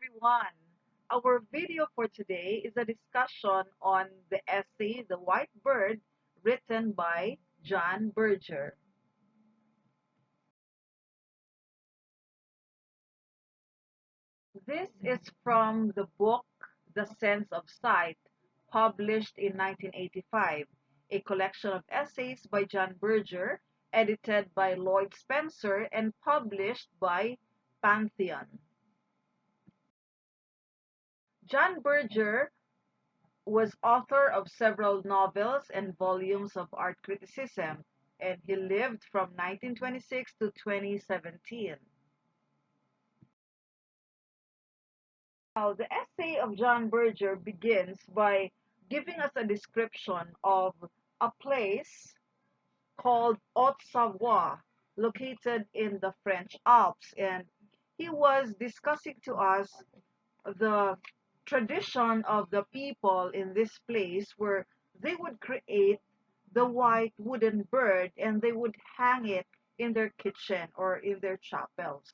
everyone. Our video for today is a discussion on the essay The White Bird written by John Berger. This is from the book The Sense of Sight, published in 1985, a collection of essays by John Berger, edited by Lloyd Spencer and published by Pantheon. John Berger was author of several novels and volumes of art criticism, and he lived from 1926 to 2017. Now, the essay of John Berger begins by giving us a description of a place called Haute Savoie, located in the French Alps, and he was discussing to us the tradition of the people in this place where they would create the white wooden bird and they would hang it in their kitchen or in their chapels.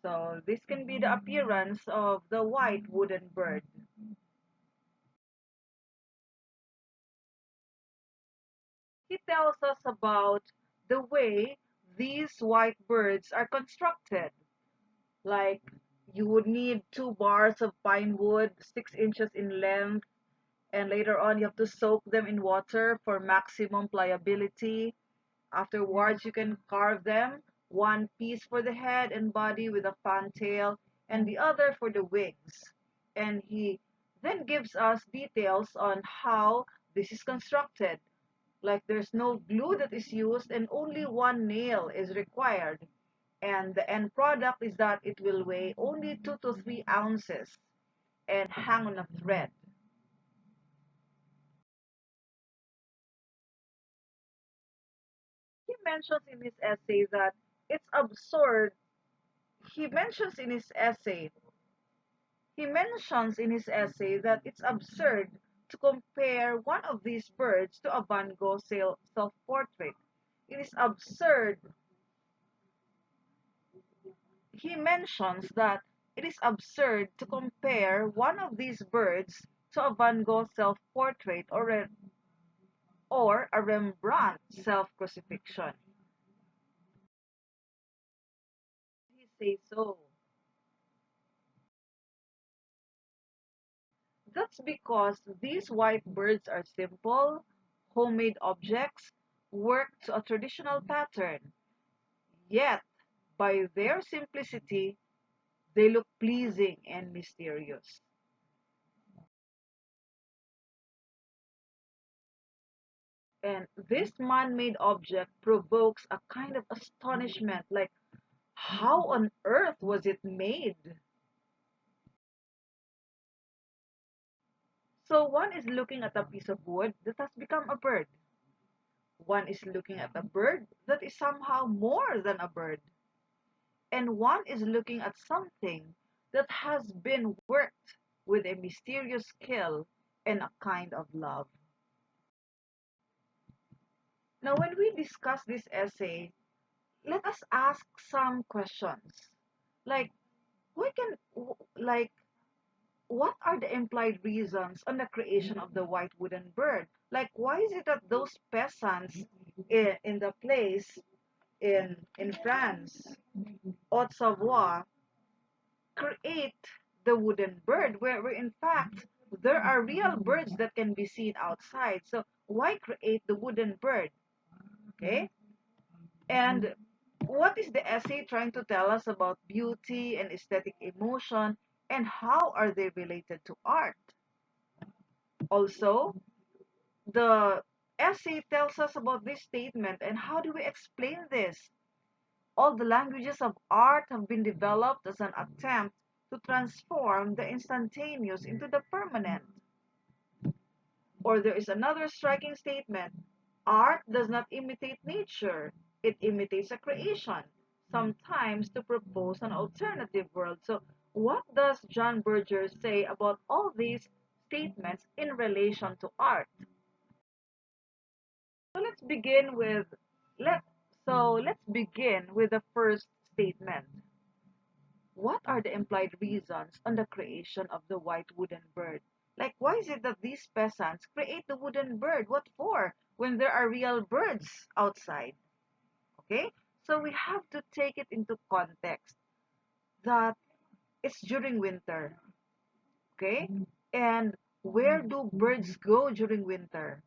So this can be the appearance of the white wooden bird. He tells us about the way these white birds are constructed. Like you would need 2 bars of pine wood, 6 inches in length, and later on you have to soak them in water for maximum pliability. Afterwards, you can carve them, one piece for the head and body with a fantail, and the other for the wings. And he then gives us details on how this is constructed. Like there's no glue that is used and only one nail is required. And the end product is that it will weigh only 2 to 3 ounces and hang on a thread. He mentions in his essay that it's absurd. He mentions in his essay, he mentions in his essay that it's absurd to compare one of these birds to a Van Gogh self-portrait. It is absurd. He mentions that it is absurd to compare one of these birds to a Van Gogh self-portrait or a Rembrandt self-crucifixion. He says so. That's because these white birds are simple, homemade objects, work to a traditional pattern. Yet, by their simplicity, they look pleasing and mysterious. And this man-made object provokes a kind of astonishment, like, how on earth was it made? So one is looking at a piece of wood that has become a bird. One is looking at a bird that is somehow more than a bird. And one is looking at something that has been worked with a mysterious skill and a kind of love. Now, when we discuss this essay, let us ask some questions. Like, why can, like, what are the implied reasons on the creation of the white wooden bird? Like, why is it that those peasants in the place in France, Haute Savoie, create the wooden bird where in fact there are real birds that can be seen outside, so why create the wooden bird? Okay, and what is the essay trying to tell us about beauty and aesthetic emotion, and how are they related to art? Also, the essay tells us about this statement and how do we explain this. All the languages of art have been developed as an attempt to transform the instantaneous into the permanent. Or there is another striking statement: art does not imitate nature, it imitates a creation, sometimes to propose an alternative world. So, what does John Berger say about all these statements in relation to art? So let's begin with let let's begin with the first statement. What are the implied reasons on the creation of the white wooden bird? Like, why is it that these peasants create the wooden bird? What for? When there are real birds outside. Okay? So we have to take it into context that it's during winter. Okay? And where do birds go during winter?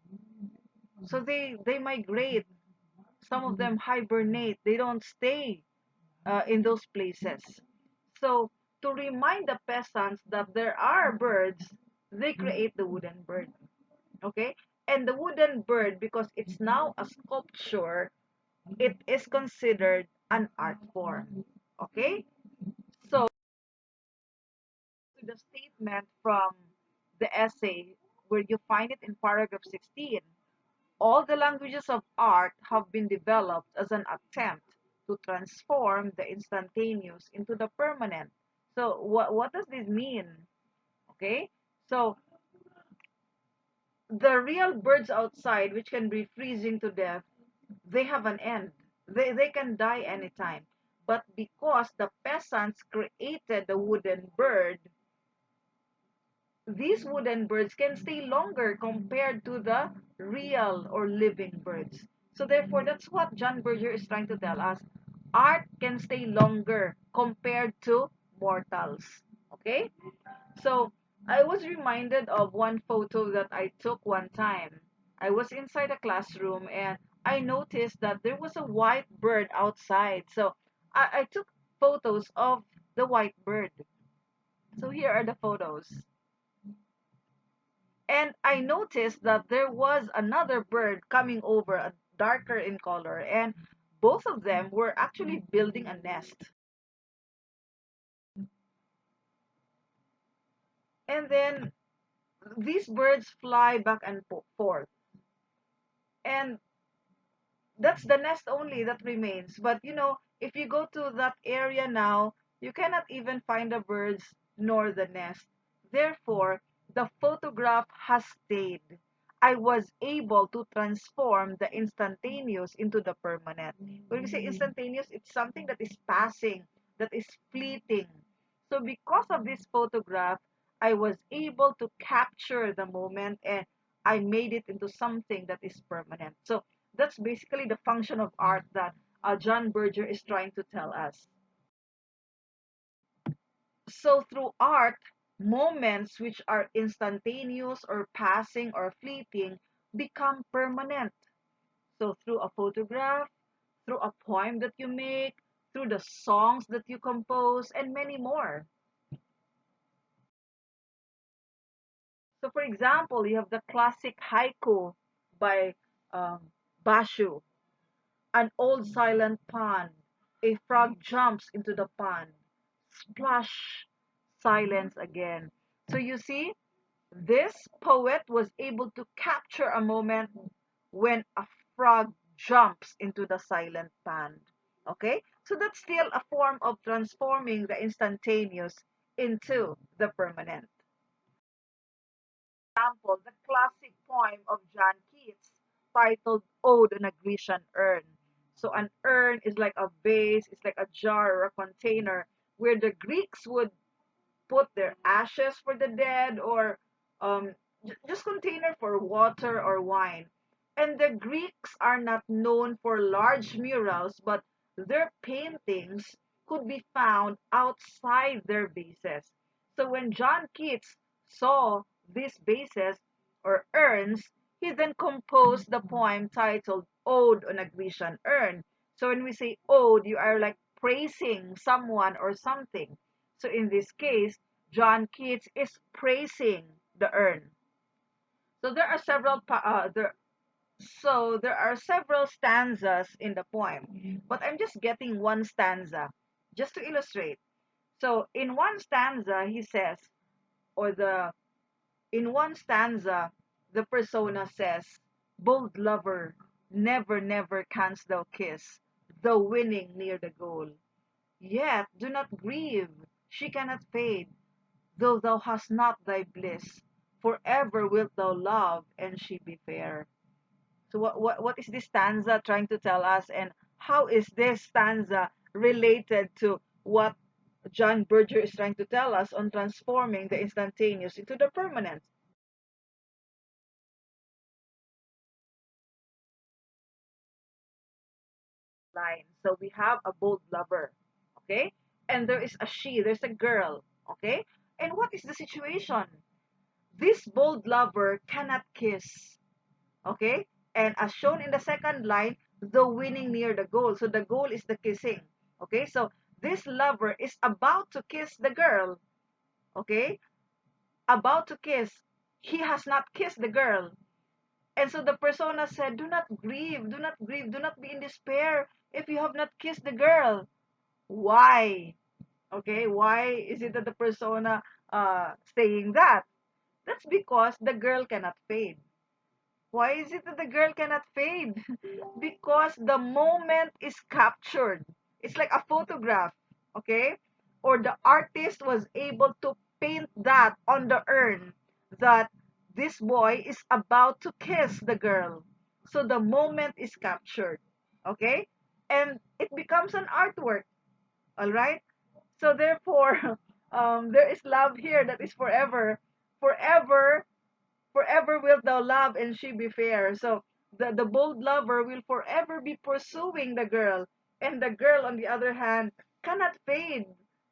So they migrate. Some of them hibernate. They don't stay in those places. So to remind the peasants that there are birds, they create the wooden bird. Okay? And the wooden bird, because it's now a sculpture, it is considered an art form. Okay? So the statement from the essay, where you find it in paragraph 16, all the languages of art have been developed as an attempt to transform the instantaneous into the permanent. So what does this mean? Okay? So the real birds outside, which can be freezing to death, they have an end. They can die anytime. But because the peasants created the wooden bird, these wooden birds can stay longer compared to the real or living birds. So therefore, that's what John Berger is trying to tell us. Art can stay longer compared to mortals. Okay? So I was reminded of one photo that I took one time. I was inside a classroom and I noticed that there was a white bird outside. So I took photos of the white bird. So here are the photos. And I noticed that there was another bird coming over, a darker in color, and both of them were actually building a nest. And then these birds fly back and forth. And that's the nest only that remains. But if you go to that area now, you cannot even find the birds nor the nest. Therefore, the photograph has stayed. I was able to transform the instantaneous into the permanent. When we say instantaneous, it's something that is passing, that is fleeting. So because of this photograph, I was able to capture the moment and I made it into something that is permanent. So that's basically the function of art that John Berger is trying to tell us. So through art, moments which are instantaneous or passing or fleeting become permanent. So through a photograph, through a poem that you make, through the songs that you compose, and many more. So for example, you have the classic haiku by um, Basho. An old silent pond. A frog jumps into the pond. Splash. Silence again. So you see, this poet was able to capture a moment when a frog jumps into the silent pond. Okay? So that's still a form of transforming the instantaneous into the permanent. Example, the classic poem of John Keats titled Ode on a Grecian Urn. So an urn is like a vase, it's like a jar or a container where the Greeks would put their ashes for the dead or um, just container for water or wine. And the Greeks are not known for large murals, but their paintings could be found outside their bases. So when John Keats saw these bases or urns, he then composed the poem titled Ode on a Grecian Urn. So when we say ode, you are like praising someone or something. So in this case, John Keats is praising the urn. So there are several there are several stanzas in the poem, but I'm just getting one stanza just to illustrate. So in one stanza he says, or the in one stanza the persona says, "Bold lover, never, never canst thou kiss, though winning near the goal. Yet do not grieve, she cannot fade, though thou hast not thy bliss, forever wilt thou love, and she be fair." So what is this stanza trying to tell us, and how is this stanza related to what John Berger is trying to tell us on transforming the instantaneous into the permanent. Line. So we have a bold lover, okay? And there is a she, there's a girl, okay? And what is the situation? This bold lover cannot kiss, okay? And as shown in the second line, the winning near the goal. So the goal is the kissing, okay? So this lover is about to kiss the girl, okay? About to kiss. He has not kissed the girl. And so the persona said, do not grieve, do not grieve, do not be in despair if you have not kissed the girl. Why? Okay, why is it that the persona saying that? That's because the girl cannot fade. Why is it that the girl cannot fade? Because the moment is captured. It's like a photograph, okay? Or the artist was able to paint that on the urn that this boy is about to kiss the girl. So the moment is captured, okay? And it becomes an artwork, all right? So therefore, there is love here that is forever, forever, forever wilt thou love, and she be fair. So the bold lover will forever be pursuing the girl, and the girl, on the other hand, cannot fade.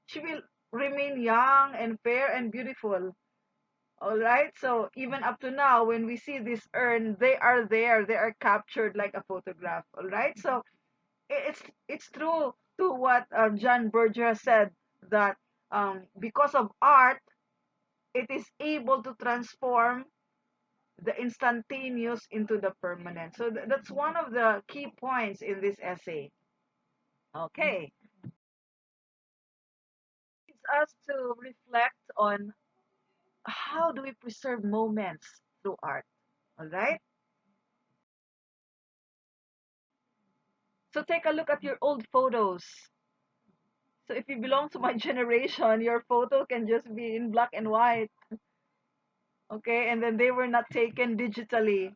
She will remain young and fair and beautiful. All right. So even up to now, when we see this urn, they are there. They are captured like a photograph. All right. So it's true to what John Berger said that because of art, it is able to transform the instantaneous into the permanent. So that's one of the key points in this essay. Okay, it's us to reflect on how do we preserve moments through art. All right. So take a look at your old photos. So if you belong to my generation, your photo can just be in black and white. Okay, and then they were not taken digitally.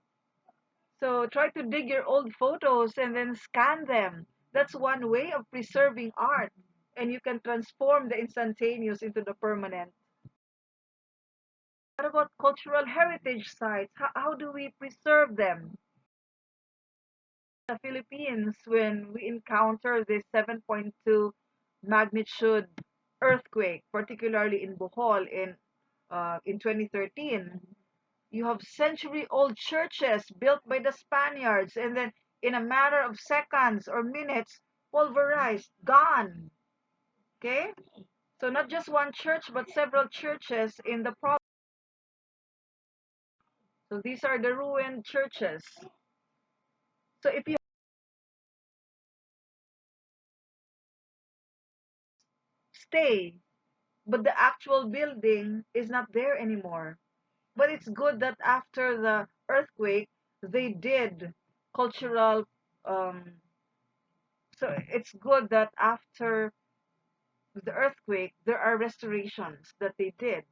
So try to dig your old photos and then scan them. That's one way of preserving art. And you can transform the instantaneous into the permanent. What about cultural heritage sites? How do we preserve them? The Philippines, when we encounter this 7.2 magnitude earthquake, particularly in Bohol in 2013, you have century-old churches built by the Spaniards, and then in a matter of seconds or minutes, pulverized, gone. Okay? So not just one church, but several churches in the province. So these are the ruined churches. So if you stay, but the actual building is not there anymore. But it's good that after the earthquake, they did cultural. So it's good that after the earthquake, there are restorations that they did.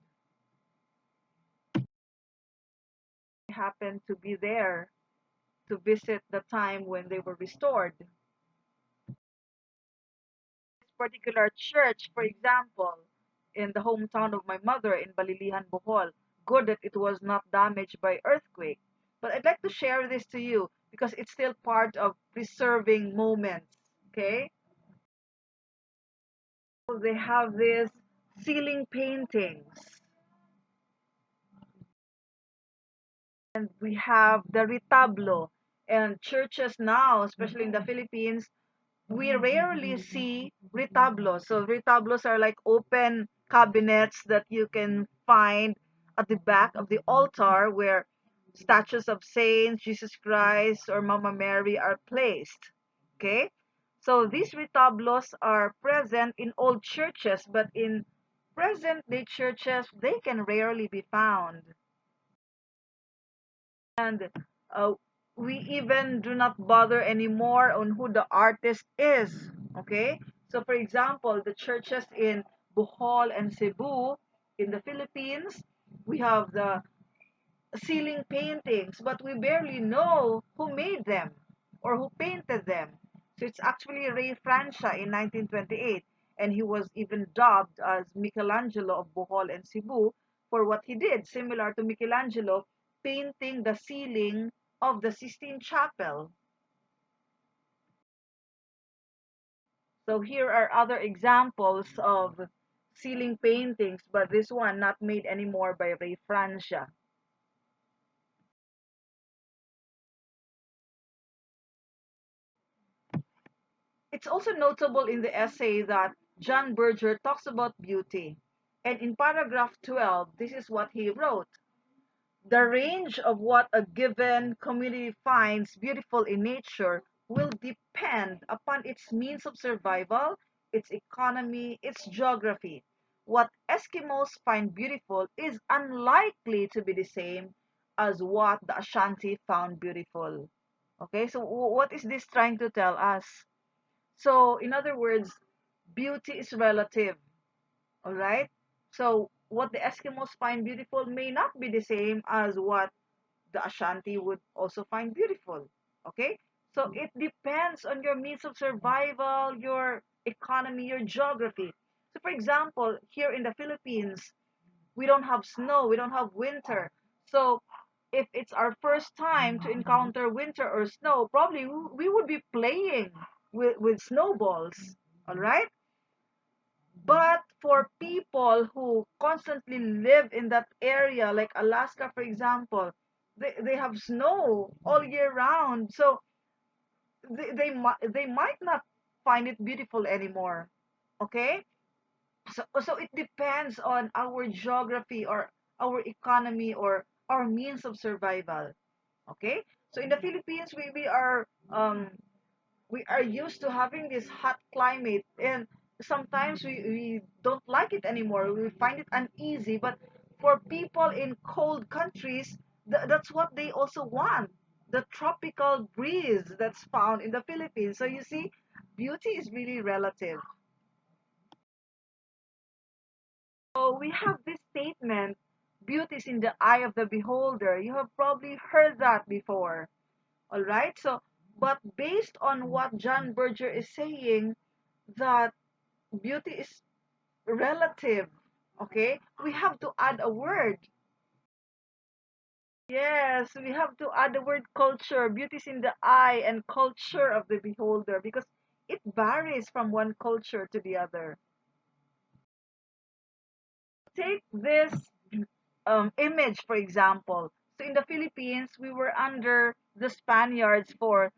I happened to be there to visit the time when they were restored. This particular church, for example, in the hometown of my mother in Balilihan, Bohol, good that it was not damaged by earthquake. But I'd like to share this to you because it's still part of preserving moments. Okay? So they have these ceiling paintings. And we have the retablo. And churches now, especially in the Philippines, we rarely see retablos. So retablos are like open cabinets that you can find at the back of the altar where statues of saints, Jesus Christ, or Mama Mary are placed. Okay? So these retablos are present in old churches, but in present day churches, they can rarely be found. And uh, we even do not bother anymore on who the artist is. Okay, so for example, the churches in Bohol and Cebu in the Philippines, we have the ceiling paintings, but we barely know who made them or who painted them. So it's actually Ray Francia in 1928, and he was even dubbed as Michelangelo of Bohol and Cebu for what he did, similar to Michelangelo painting the ceiling of the Sistine Chapel. So here are other examples of ceiling paintings, but this one not made anymore by Ray Francia. It's also notable in the essay that John Berger talks about beauty. And in paragraph 12, this is what he wrote. The range of what a given community finds beautiful in nature will depend upon its means of survival, its economy, its geography. What Eskimos find beautiful is unlikely to be the same as what the Ashanti found beautiful. Okay, so what is this trying to tell us? So, in other words, beauty is relative, all right? So, what the Eskimos find beautiful may not be the same as what the Ashanti would also find beautiful, okay? So, it depends on your means of survival, your economy, your geography. So, for example, here in the Philippines, we don't have snow, we don't have winter. So, if it's our first time to encounter winter or snow, probably we would be playing with snowballs, all right? But for people who constantly live in that area, like Alaska, for example, they have snow all year round. So they might not find it beautiful anymore. Okay? So it depends on our geography or our economy or our means of survival. Okay? So in the Philippines, we are used to having this hot climate, and sometimes we don't like it anymore. We find it uneasy, but for people in cold countries, that's what they also want, the tropical breeze that's found in the Philippines. So you see, beauty is really relative. So we have this statement, beauty is in the eye of the beholder. You have probably heard that before. All right, so but based on what John Berger is saying, that beauty is relative, okay, we have to add a word. Yes, we have to add the word culture. Beauty is in the eye and culture of the beholder, because it varies from one culture to the other. Take this image, for example. So in the Philippines, we were under the Spaniards for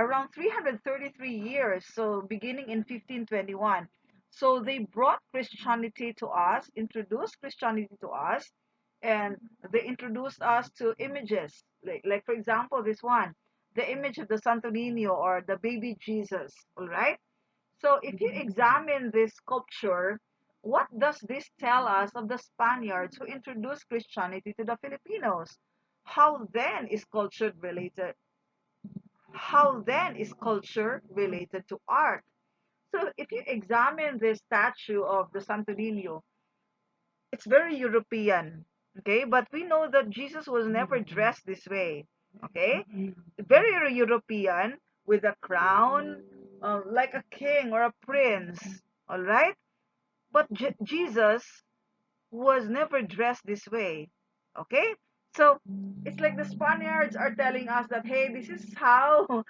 around 333 years, so beginning in 1521. So they brought Christianity to us, introduced Christianity to us, and they introduced us to images. Like for example, this one, the image of the Santo Nino or the baby Jesus, all right? So if you examine this sculpture, what does this tell us of the Spaniards who introduced Christianity to the Filipinos? How then is culture related? How then is culture related to art? So if you examine this statue of the Santo Nino, it's very European, okay? But we know that Jesus was never dressed this way, okay? Very European with a crown, like a king or a prince, all right? But Jesus was never dressed this way, okay? So it's like the Spaniards are telling us that, hey, this is how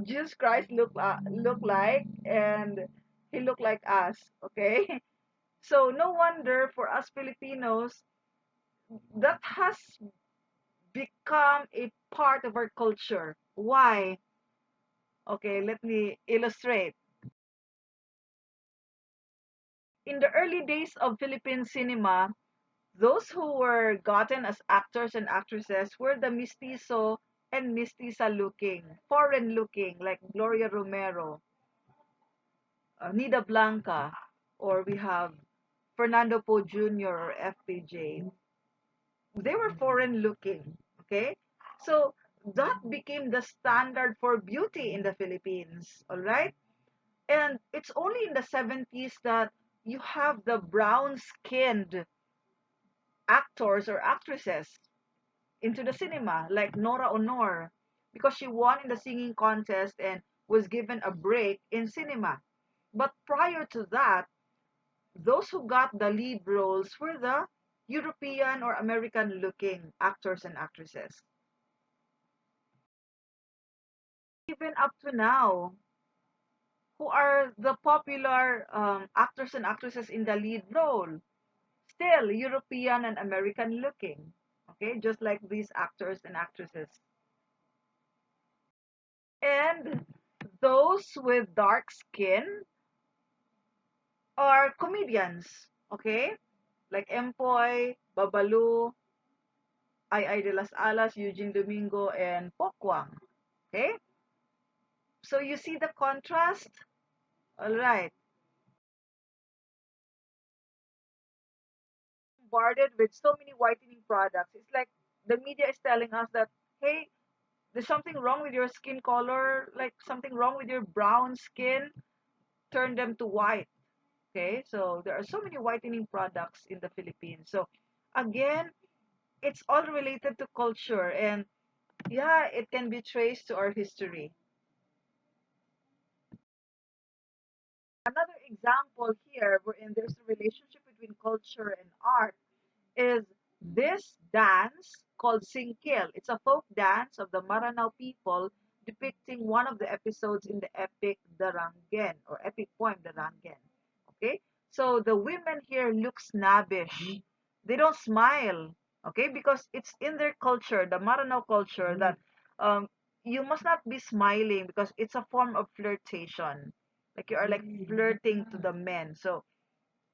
Jesus Christ look like, and he looked like us, okay? So no wonder for us Filipinos that has become a part of our culture. Why? Okay, let me illustrate. In the early days of Philippine cinema, those who were gotten as actors and actresses were the mestizo and mestiza looking, foreign looking, like Gloria Romero, Nida Blanca, or we have Fernando Po Jr. or FPJ. They were foreign looking, okay? So that became the standard for beauty in the Philippines, all right? And it's only in the 70s that you have the brown skinned actors or actresses into the cinema, like Nora Honor, because she won in the singing contest and was given a break in cinema. But prior to that, those who got the lead roles were the European or American looking actors and actresses. Even up to now, who are the popular actors and actresses in the lead role? Still European and American looking. Okay, just like these actors and actresses. And those with dark skin are comedians. Okay, like Empoy, Babalu, Ay de las Alas, Eugene Domingo, and Pokwang. Okay, so you see the contrast? All right. Bombarded with so many whitening products. It's like the media is telling us that, hey, there's something wrong with your skin color, like something wrong with your brown skin, turn them to white. Okay, so there are so many whitening products in the Philippines. So again, it's all related to culture, and yeah, it can be traced to our history. Another example here wherein there's a relationship between culture and art is this dance called Singkil. It's a folk dance of the Maranao people depicting one of the episodes in the epic Darangen or epic poem Darangen. Okay? So the women here look snobbish. They don't smile, okay? Because it's in their culture, the Maranao culture, that um, you must not be smiling because it's a form of flirtation. Like you are like flirting to the men. So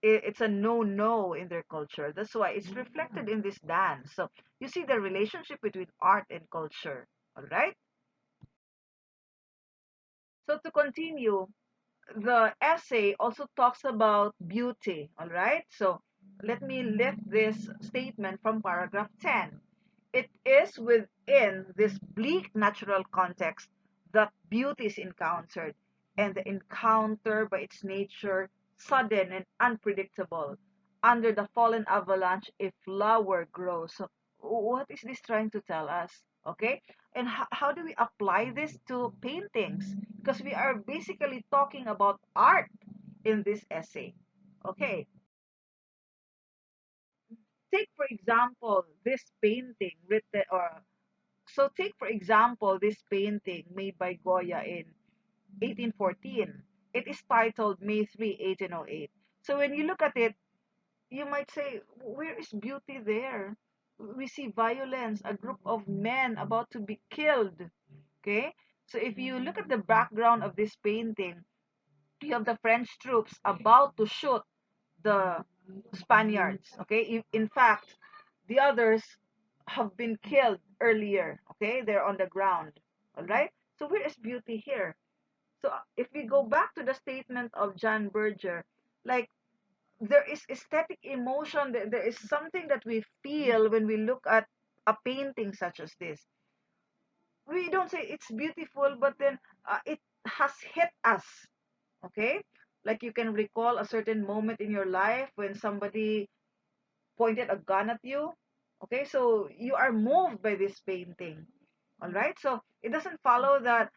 it's a no in their culture. That's why it's reflected in this dance. So you see the relationship between art and culture. All right. So to continue, the essay also talks about beauty. All right. So let me lift this statement from paragraph 10. It is within this bleak natural context that beauty is encountered, and the encounter by its nature sudden and unpredictable. Under the fallen avalanche, a flower grows. So, what is this trying to tell us? Okay, and how do we apply this to paintings? Because we are basically talking about art in this essay. Okay, take for example this painting written or so take for example this painting made by Goya in 1814. It is titled May 3, 1808. So when you look at it, you might say, where is beauty there? We see violence, a group of men about to be killed. Okay? So if you look at the background of this painting, you have the French troops about to shoot the Spaniards. Okay? In fact, the others have been killed earlier. Okay? They're on the ground. All right? So where is beauty here? So if we go back to the statement of John Berger, like there is aesthetic emotion, there is something that we feel when we look at a painting such as this. We don't say it's beautiful, but then it has hit us. Okay, like you can recall a certain moment in your life when somebody pointed a gun at you. Okay, so you are moved by this painting. All right, so it doesn't follow that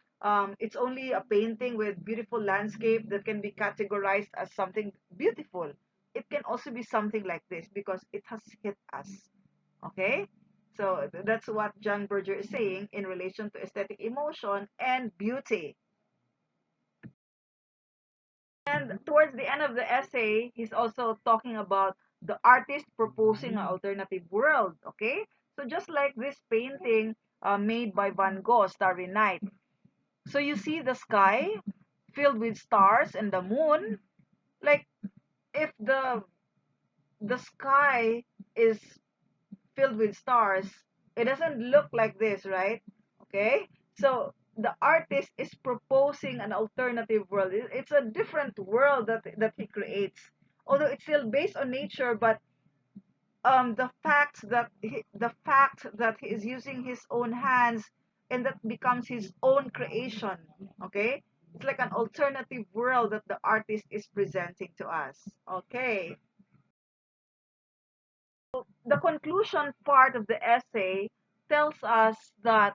it's only a painting with beautiful landscape that can be categorized as something beautiful. It can also be something like this because it has hit us. Okay, so that's what John Berger is saying in relation to aesthetic emotion and beauty. And towards the end of the essay, he's also talking about the artist proposing an alternative world. Okay, so just like this painting made by Van Gogh, Starry Night. So you see the sky filled with stars and the moon. Like if the sky is filled with stars, it doesn't look like this, right? Okay? So the artist is proposing an alternative world. It's a different world that he creates. Although it's still based on nature, but the fact that he is using his own hands and that becomes his own creation. Okay, it's like an alternative world that the artist is presenting to us. Okay, the conclusion part of the essay tells us that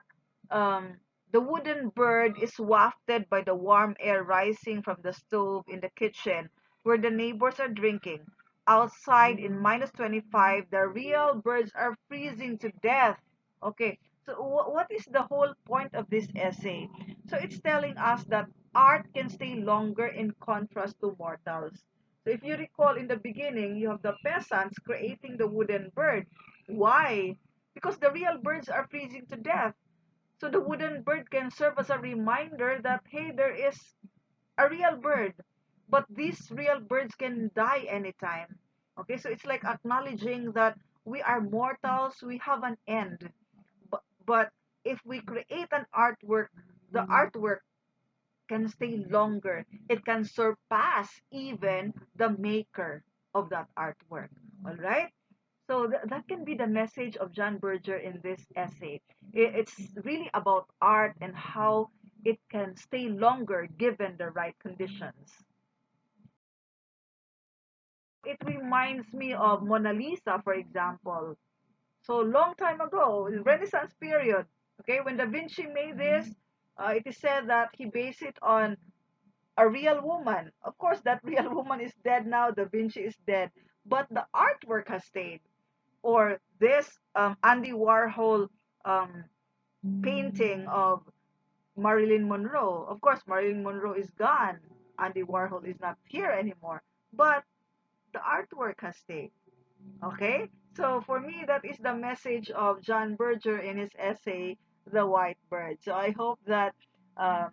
um, The wooden bird is wafted by the warm air rising from the stove in the kitchen where the neighbors are drinking. Outside in minus 25, the real birds are freezing to death. Okay, so what is the whole point of this essay? So it's telling us that art can stay longer in contrast to mortals. So if you recall in the beginning, you have the peasants creating the wooden bird. Why? Because the real birds are freezing to death. So the wooden bird can serve as a reminder that, hey, there is a real bird, but these real birds can die anytime. Okay, so it's like acknowledging that we are mortals, we have an end. But if we create an artwork, the artwork can stay longer. It can surpass even the maker of that artwork. All right? So that can be the message of John Berger in this essay. It's really about art and how it can stay longer given the right conditions. It reminds me of Mona Lisa, for example. So long time ago, in Renaissance period, okay, when Da Vinci made this, it is said that he based it on a real woman. Of course, that real woman is dead now. Da Vinci is dead, but the artwork has stayed. Or this Andy Warhol um, painting of Marilyn Monroe. Of course, Marilyn Monroe is gone. Andy Warhol is not here anymore. But the artwork has stayed. Okay? So for me, that is the message of John Berger in his essay, The White Bird. So I hope that um,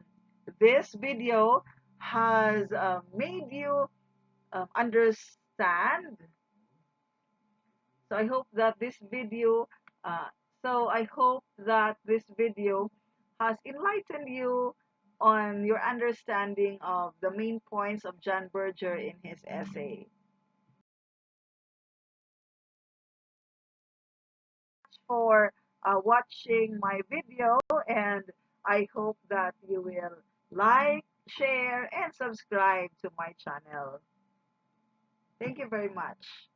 this video has made you understand. So I hope that this video, uh, so I hope that this video has enlightened you on your understanding of the main points of John Berger in his essay. For watching my video, and I hope that you will like, share, and subscribe to my channel. Thank you very much.